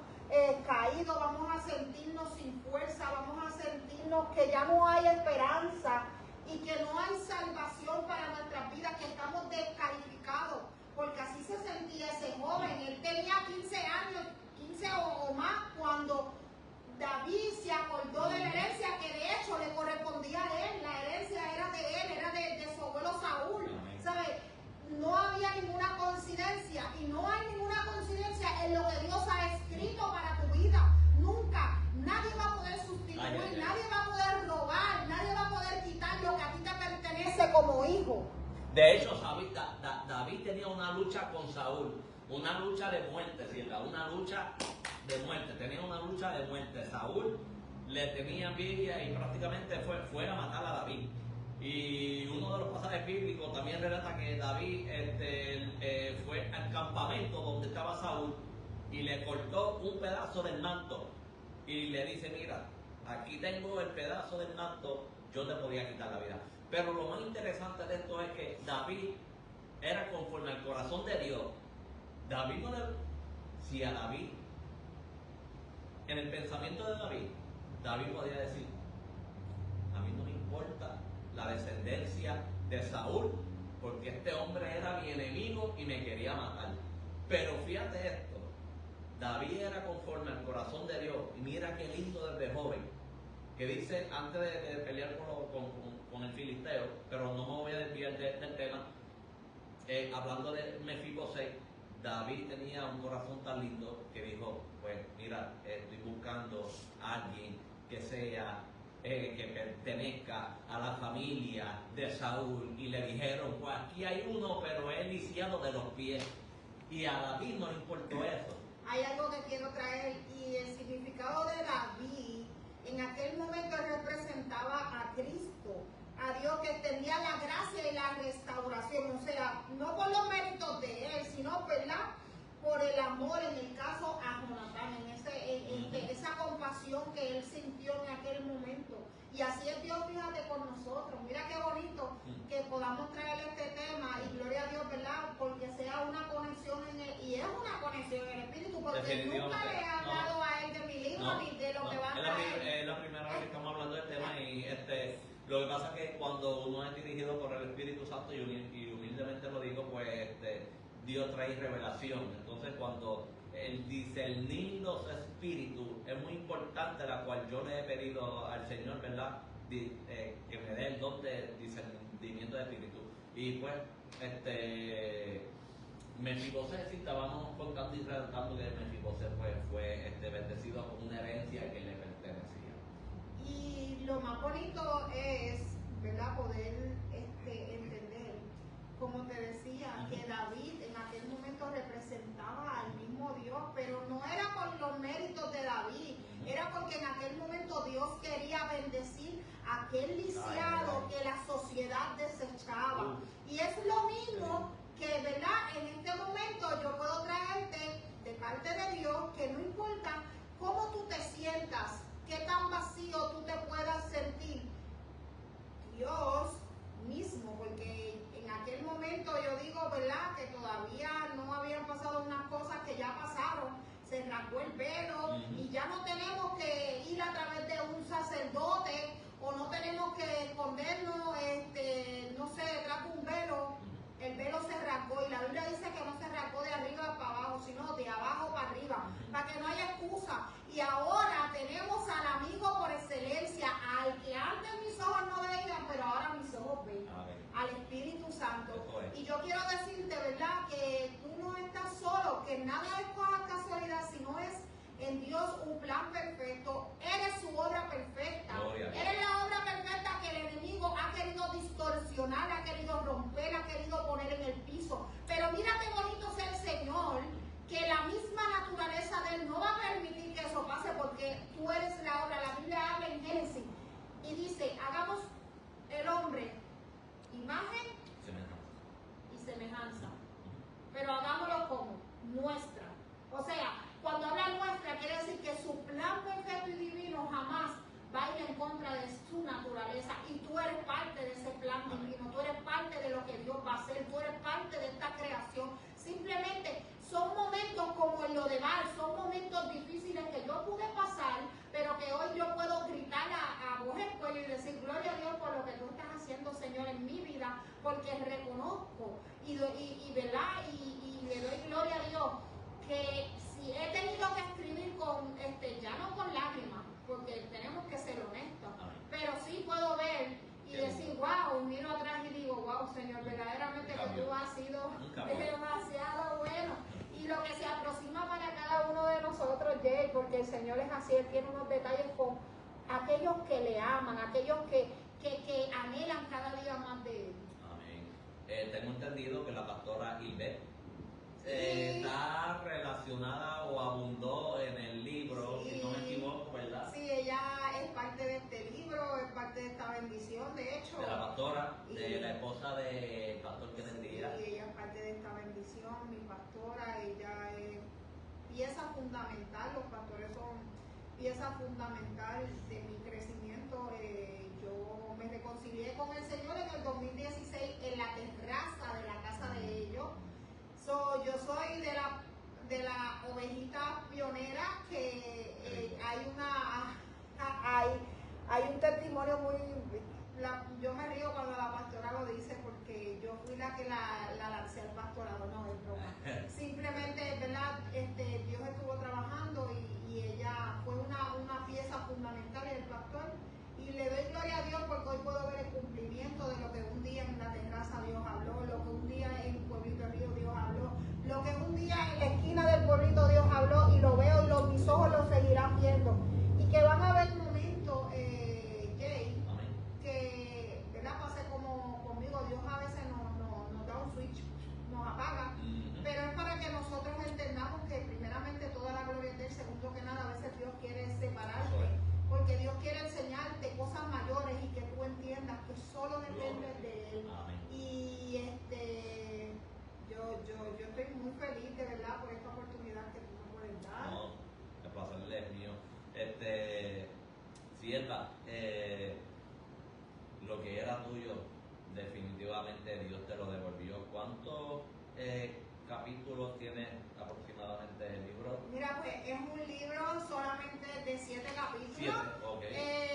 caídos, vamos a sentirnos sin fuerza, vamos a sentirnos que ya no hay esperanza y que no hay salvación para nuestras vidas, que estamos descalificados, porque así se sentía ese joven. Él tenía 15 años, 15 o más, cuando David se acordó de la herencia que de hecho le correspondía a él. La herencia era de él, era de su abuelo Saúl. ¿Sabes? No había ninguna coincidencia, y no hay ninguna coincidencia en lo que Dios ha escrito para tu vida. Nunca. Nadie va a poder sustituir, nadie va a poder robar, nadie va a poder quitar lo que a ti te pertenece como hijo. De hecho, David tenía una lucha con Saúl, una lucha de muerte, ¿cierto? Una lucha de muerte, tenía una lucha de muerte. Saúl le tenía envidia y prácticamente fue a matar a David. Y uno de los pasajes bíblicos también relata que David fue al campamento donde estaba Saúl y le cortó un pedazo del manto y le dice: mira, aquí tengo el pedazo del manto yo te podía quitar la vida. Pero lo más interesante de esto es que David era conforme al corazón de Dios. David no le... Si a David, en el pensamiento de David, David podía decir, a mí no me importa la descendencia de Saúl, porque este hombre era mi enemigo y me quería matar. Pero fíjate esto, David era conforme al corazón de Dios, y mira qué lindo desde joven, que dice, antes de pelear con el filisteo, pero no me voy a desviar del tema, hablando de Mefibosé, David tenía un corazón tan lindo que dijo, pues mira, estoy buscando a alguien que sea, que pertenezca a la familia de Saúl, y le dijeron, pues aquí hay uno, pero es lisiado de los pies, y a David no le importó eso. Hay algo que quiero traer, y el significado de David en aquel momento representaba a Cristo, a Dios, que tenía la gracia y la restauración, o sea, no por los méritos de él, sino, ¿verdad?, por el amor, en el caso a Jonatán, en esa compasión que él sintió en aquel momento. Y así es Dios, fíjate, con nosotros. Mira qué bonito que podamos traer este tema, y gloria a Dios, ¿verdad?, porque sea una conexión y es una conexión en el Espíritu, porque nunca le he hablado a él de mi libro ni de lo que va a traer. Es la primera vez que estamos hablando del tema, y lo que pasa es que cuando uno es dirigido por el Espíritu Santo, y humildemente lo digo, pues Dios trae revelación. Entonces, cuando el discernir los espíritus es muy importante, la cual yo le he pedido al Señor, ¿verdad?, que me dé el don de discernimiento de espíritu. Y pues, Mefibosé, si estábamos contando y tratando que Mefibosé fue bendecido con una herencia que le pertenecía. Y lo más bonito es, ¿verdad?, poder entender, como te decía, que David en aquel momento representaba al mismo Dios, pero no era por los méritos de David, era porque en aquel momento Dios quería bendecir a aquel lisiado que la sociedad desechaba. Y es lo mismo que, ¿verdad?, en este momento yo puedo traerte de parte de Dios, que no importa cómo tú te sientas, qué tan vacío tú te puedas sentir, Dios mismo, porque en aquel momento yo digo, ¿verdad?, que todavía no habían pasado unas cosas que ya pasaron, se rasgó el velo, y ya no tenemos que ir a través de un sacerdote, o no tenemos que escondernos, no sé, detrás de un velo. El velo se rasgó, y la Biblia dice que no se rasgó de arriba para abajo, sino de abajo para arriba, para que no haya excusa. Y ahora tenemos al amigo por excelencia, al que antes mis ojos no veían, pero ahora mis ojos ven, al Espíritu Santo. Y yo quiero decirte, ¿verdad?, que tú no estás solo, que nada es por casualidad, sino es en Dios un plan perfecto. Eres su obra perfecta. Eres la obra perfecta que el enemigo ha querido distorsionar, ha querido romper, ha querido poner en el piso. Pero mira qué bonito es el Señor, que la misma naturaleza de Él no va a permitir que eso pase, porque tú eres la obra. La Biblia habla en Génesis y dice, hagamos el hombre imagen y semejanza, pero hagámoslo como nuestra. O sea, cuando habla nuestra, quiere decir que su plan perfecto y divino jamás va a ir en contra de su naturaleza, y tú eres parte de ese plan divino, tú eres parte de lo que Dios va a hacer, tú eres parte de esta creación. Simplemente son momentos como en lo de Bar, son momentos difíciles que yo pude pasar, pero que hoy yo puedo gritar a voz en cuello y decir, gloria a Dios por lo que tú estás haciendo, Señor, en mi vida, porque reconozco y ¿verdad?, y le doy gloria a Dios, que si he tenido que escribir con, ya no con lágrimas, porque tenemos que ser honestos, pero sí puedo ver y decir, wow, miro atrás y digo, wow, Señor, verdaderamente que tú has sido demasiado bueno. Y lo que se aproxima para cada uno de nosotros, Jay, porque el Señor es así, Él tiene unos detalles con aquellos que le aman, aquellos que anhelan cada día más de Él. Amén. Tengo entendido que la pastora Hilbert está relacionada o abundó en el libro, si no me equivoco, ¿verdad? Sí, ella es parte de este libro, es parte de esta bendición, de hecho. De la pastora, de la esposa del pastor Kenneth Díaz. Sí, ella es parte de esta bendición, mi pastora, ella es pieza fundamental, los pastores son pieza fundamental de mi crecimiento. Yo me con el Señor en el 2016 en la terraza de la casa de ellos. Yo soy de la ovejita pionera que hay un testimonio muy... yo me río cuando la pastora lo dice porque yo fui la que la lancé al pastorado, no es broma. Simplemente, ¿verdad? Dios estuvo trabajando y ella fue una pieza fundamental en el pastor. Y le doy gloria a Dios porque hoy puedo ver el cumplimiento de lo que un día en la terraza Dios habló, lo que un día en Pueblito Río Dios habló, lo que un día en la esquina del pueblito Dios habló, y lo veo y mis ojos lo seguirán viendo. Y que van a haber momentos, Jay, que, ¿verdad? Pase como conmigo, Dios a veces nos da un switch, nos apaga, pero es para que nosotros entendamos que primeramente toda la gloria es de Él, segundo que nada, a veces Dios quiere separarte, porque Dios quiere enseñarte cosas mayores y que tú entiendas que solo dependes de Él. Y yo estoy muy feliz de verdad por esta oportunidad que tú me puedes dar. No, el placer es mío. Sierva, lo que era tuyo, definitivamente Dios te lo devolvió. ¿Cuántos capítulos tiene aproximadamente el libro? Mira, pues es un libro solamente de 7 capítulos. 7, ok.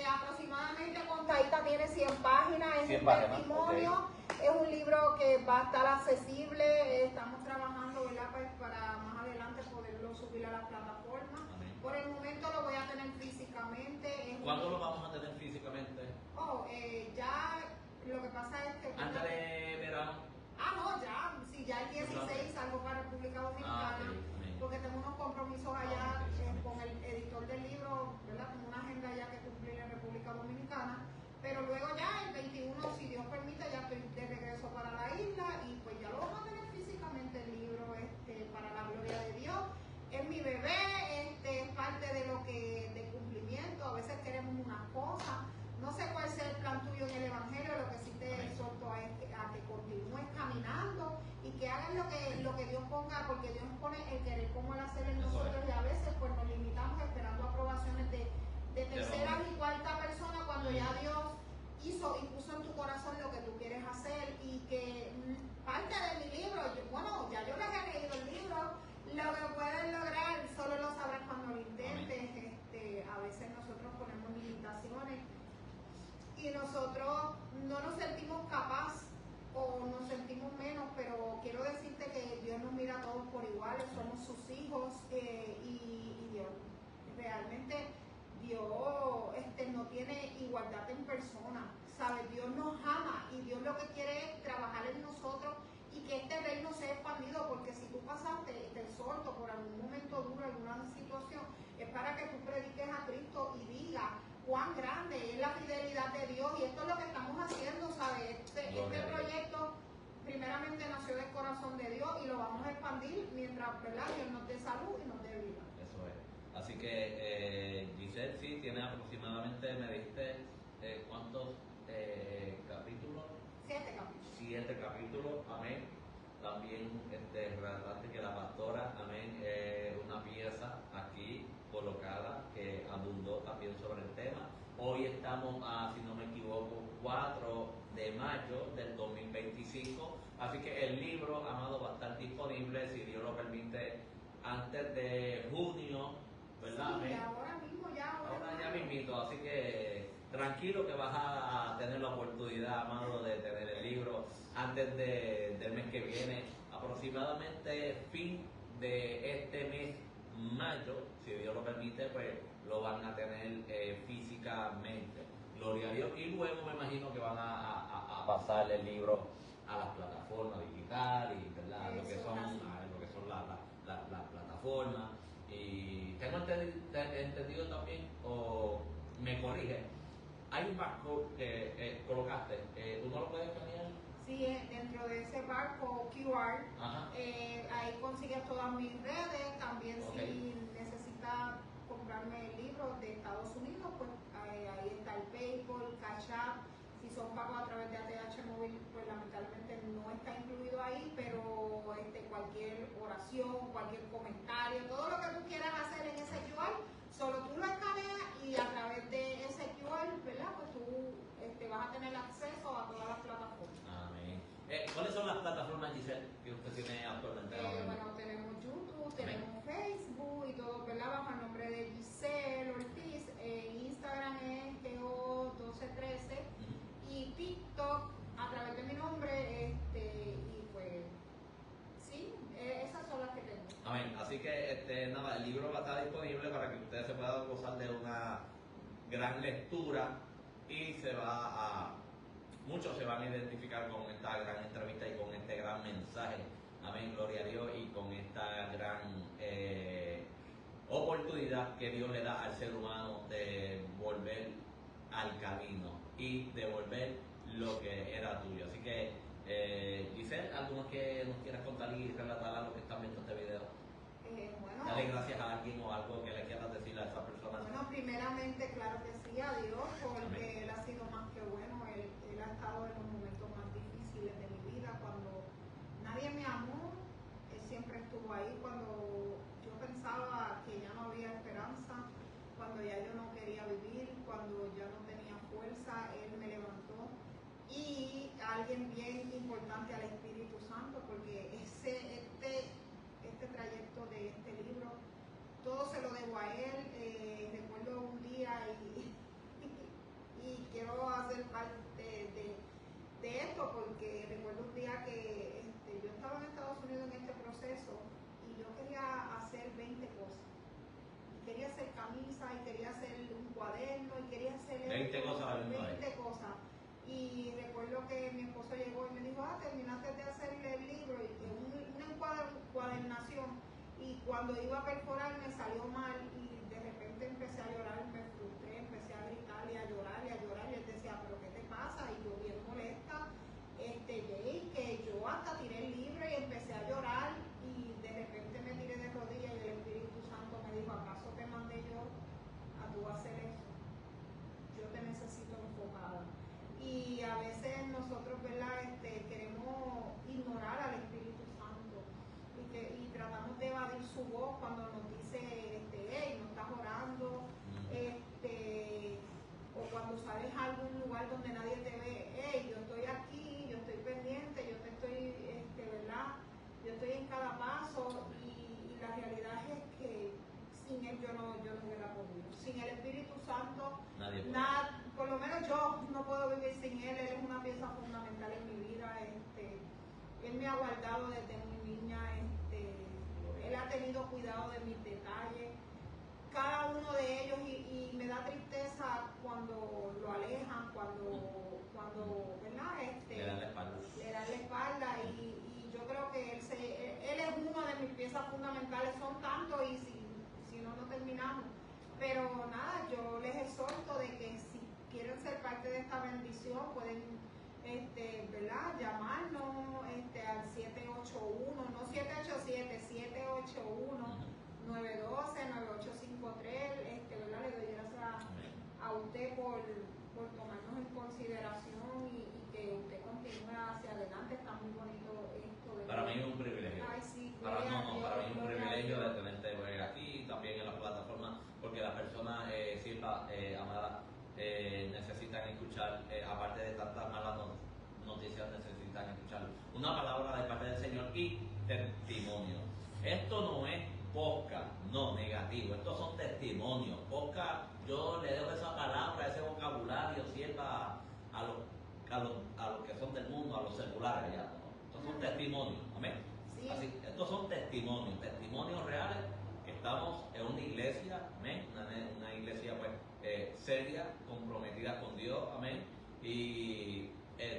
Aproximadamente contadita tiene 100 páginas, es 100 un páginas, testimonio, okay. Es un libro que va a estar accesible, estamos trabajando, ¿verdad? Pues para más adelante poderlo subir a las plataformas. Amén. Por el momento lo voy a tener físicamente. ¿Cuándo lo vamos a tener físicamente? Ya lo que pasa es que... ¿Antes de verano? No, ya, sí, ya el 16 salgo para República Dominicana, okay. porque tengo unos compromisos allá con el editor del libro, ¿verdad? Tengo una agenda ya que cumplir en República Dominicana, pero luego ya el 21, si Dios permite, ya estoy de regreso para la isla y pues ya lo vamos a tener físicamente el libro, para la gloria de Dios. Es mi bebé, es parte de lo que, de cumplimiento, a veces queremos unas cosas. No sé cuál sea el plan tuyo en el Evangelio, lo que sí te exhorto a que continúes caminando y que hagas lo que Dios ponga, porque Dios pone el querer como el hacer en nosotros, y a veces pues nos limitamos esperando aprobaciones de tercera y cuarta persona cuando ya Dios hizo y puso en tu corazón lo que tú quieres hacer. Y que parte de mi libro, ya yo les he leído el libro, lo que pueden lograr solo lo sabrás cuando lo intentes. A veces nosotros ponemos limitaciones y nosotros no nos sentimos capaces o nos sentimos menos, pero quiero decirte que Dios nos mira a todos por iguales, somos sus hijos, y Dios, realmente Dios no tiene igualdad en persona, ¿sabes? Dios nos ama y Dios lo que quiere es trabajar en nosotros y que este reino sea expandido, porque si tú pasaste, te exhorto por algún momento duro, alguna situación, es para que tú prediques a Cristo y digas cuán grande es la fidelidad de Dios, y esto es lo que estamos haciendo, ¿sabes? Este proyecto primeramente nació del corazón de Dios y lo vamos a expandir mientras, ¿verdad? Dios nos dé salud y nos dé vida. Eso es. Así que Giselle, sí, tiene aproximadamente, me dijiste, ¿cuántos capítulos? 7 capítulos. 7 capítulos, amén. También relataste que la pastora, amén, una pieza aquí colocada que abundó también sobre el tema. Hoy estamos a, si no me equivoco, 4 de mayo del 2025, así que el libro, amado, va a estar disponible, si Dios lo permite, antes de junio, ¿verdad? Sí, ahora mismo, ahora ya mismito, así que tranquilo que vas a tener la oportunidad, amado, de tener el libro antes del mes que viene, aproximadamente fin de este mes, mayo, si Dios lo permite, pues lo van a tener físicamente, gloria a Dios, y luego me imagino que van a pasar el libro a las plataformas digitales, ¿verdad? Lo que son las plataformas. Y tengo entendido también, o me corrige, hay un barco que colocaste, ¿tú no lo puedes escanear? Sí, dentro de ese barco QR, ahí consigues todas mis redes. También si necesitas comprarme el libro de Estados Unidos, pues ahí está el PayPal, Cash App. Si son pagos a través de ATH Móvil, pues lamentablemente no está incluido ahí, pero cualquier oración, cualquier comentario, todo lo que tú quieras hacer en ese QR, solo tú lo escaneas y a través de ese QR, ¿verdad? Pues tú vas a tener acceso plataformas, Giselle, que usted tiene actualmente? Bueno, tenemos YouTube, tenemos Facebook y todo, ¿verdad? Bajo el nombre de Giselle Ortiz. Instagram es geo1213 y TikTok a través de mi nombre, y pues sí, esas son las que tengo. Amén. Así que nada, el libro va a estar disponible para que ustedes se puedan gozar de una gran lectura y muchos se van a identificar con esta gran entrevista y con este gran mensaje. Amén, gloria a Dios, y con esta gran oportunidad que Dios le da al ser humano de volver al camino y de volver lo que era tuyo. Así que, Giselle, ¿algo más que nos quieras contar y relatar a los que están viendo este video? Bueno, Dale gracias a alguien o algo que le quieras decir a esa persona. Bueno, primeramente, claro que sí, a Dios, porque Él ha sido más que bueno. Él ha estado en los momentos más difíciles de mi vida, cuando nadie me amó, Él siempre estuvo ahí, cuando yo pensaba que ya no había esperanza, cuando ya yo no quería vivir, cuando ya no tenía fuerza, Él me levantó. Y alguien bien importante, al Espíritu Santo, porque este trayecto de este libro, todo se lo debo a él. Recuerdo un día y quiero hacer parte de esto, porque recuerdo un día que yo estaba en Estados Unidos en este proceso y yo quería hacer 20 cosas. Y quería hacer camisa, y quería hacer un cuaderno, y quería hacer 20 cosas. 20 cosas. Y recuerdo que mi esposo llegó y me dijo, terminaste de hacer el libro, y una encuadernación. Y cuando iba a perforar me salió mal, y de repente empecé a llorar, me frustré, empecé a gritar y a llorar y a llorar. Y él decía, ¿pero qué te pasa? Y yo bien molesta, Jay, que yo hasta tiré el libro y empecé a llorar, y de repente me tiré de rodillas y el Espíritu Santo me dijo, ¿acaso te mandé yo a tú hacer eso? Yo te necesito enfocada. Y a veces nosotros, ¿verdad? Queremos ignorar al Espíritu Santo y tratamos de evadir su voz cuando nos dice, hey, no estás orando, o cuando sales a algún lugar donde nadie te ve, hey, yo estoy aquí, yo estoy pendiente, yo te estoy, ¿verdad? Yo estoy en cada paso, y la realidad es que sin Él yo no hubiera podido. Sin el Espíritu Santo, nada, por lo menos yo no puedo vivir sin Él. Él es una pieza fundamental en mi vida. Él me ha guardado desde mi niña. Él ha tenido cuidado de mis detalles, cada uno de ellos, y me da tristeza cuando lo alejan, cuando ¿verdad? Le dan la espalda. Le dan la espalda, y yo creo que él es uno de mis piezas fundamentales. Son tantos, y si no terminamos. Pero nada, yo les exhorto de que si quieren ser parte de esta bendición, pueden ¿verdad? Llamarnos al 781, no 787, 781-912-9853. ¿Verdad? Le doy gracias a usted por tomarnos en consideración, y que usted continúe hacia adelante. Está muy bonito esto. Para mí es un privilegio. Ay, sí, para mí es un privilegio de tenerte aquí, también en la plataforma, porque las personas, Silva, Amada, necesitan escuchar, aparte de tantas malas noticias, necesitan escuchar una palabra de parte del Señor y testimonio. Esto no es podcast, no negativo, estos son testimonios. Podcast, yo le dejo esa palabra, ese vocabulario, sirva a los que son del mundo, a los celulares allá, ¿no? Estos son testimonios, amén. Sí. Así, estos son testimonios reales, que estamos en una iglesia, amén, una iglesia pues seria, comprometida con Dios, amén, y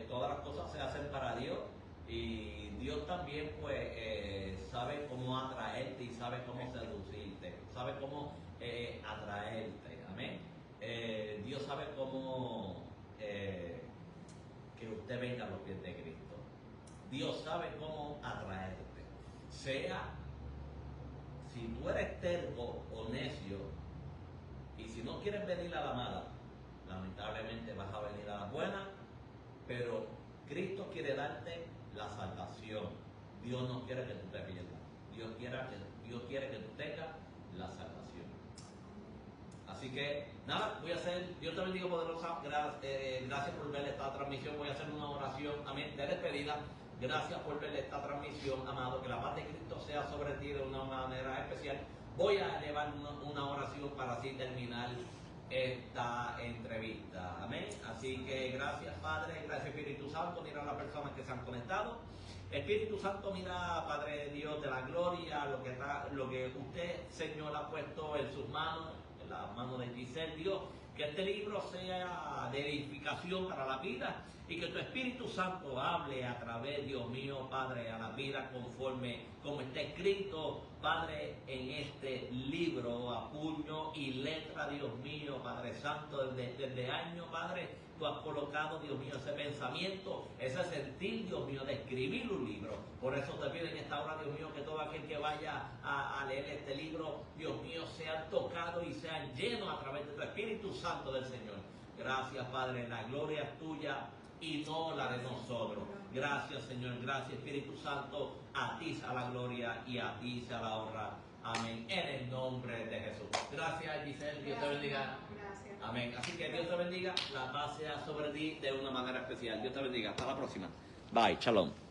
todas las cosas se hacen para Dios, y Dios también pues sabe cómo atraerte y sabe cómo seducirte, sabe cómo atraerte, amén. Dios sabe cómo que usted venga a los pies de Cristo. Dios sabe cómo atraerte. Sea, si tú eres terco o necio, y si no quieres venir a la mala, lamentablemente vas a venir a la buena, pero Cristo quiere darte la salvación. Dios no quiere que tú te pierdas. Dios quiere que tú tengas la salvación. Así que, nada, Dios te bendiga poderosa, gracias por ver esta transmisión. Voy a hacer una oración, amén, de despedida. Gracias por ver esta transmisión, amado. Que la paz de Cristo sea sobre ti de una manera especial. Voy a elevar una oración para así terminar esta entrevista. Amén. Así que gracias, Padre. Gracias, Espíritu Santo. Mira a las personas que se han conectado. Espíritu Santo, mira, Padre Dios de la gloria, lo que usted, Señor, ha puesto en sus manos, en las manos de Giselle, Dios. Que este libro sea de edificación para la vida y que tu Espíritu Santo hable a través, Dios mío, Padre, a la vida conforme como está escrito, Padre, en este libro, a puño y letra, Dios mío, Padre Santo, desde años, Padre, tú has colocado, Dios mío, ese pensamiento, ese sentir, Dios mío, de escribir un libro. Por eso te pido en esta hora, Dios mío, que todo aquel que vaya a leer este libro, Dios mío, sean tocados y sean llenos a través de tu Espíritu Santo del Señor. Gracias, Padre, la gloria es tuya y no la de nosotros. Gracias, Señor, gracias, Espíritu Santo, a ti sea la gloria y a ti sea la honra. Amén, en el nombre de Jesús. Gracias, Giselle, Dios te bendiga. Gracias. Amén. Así que Dios te bendiga, la paz sea sobre ti de una manera especial. Dios te bendiga. Hasta la próxima. Bye. Shalom.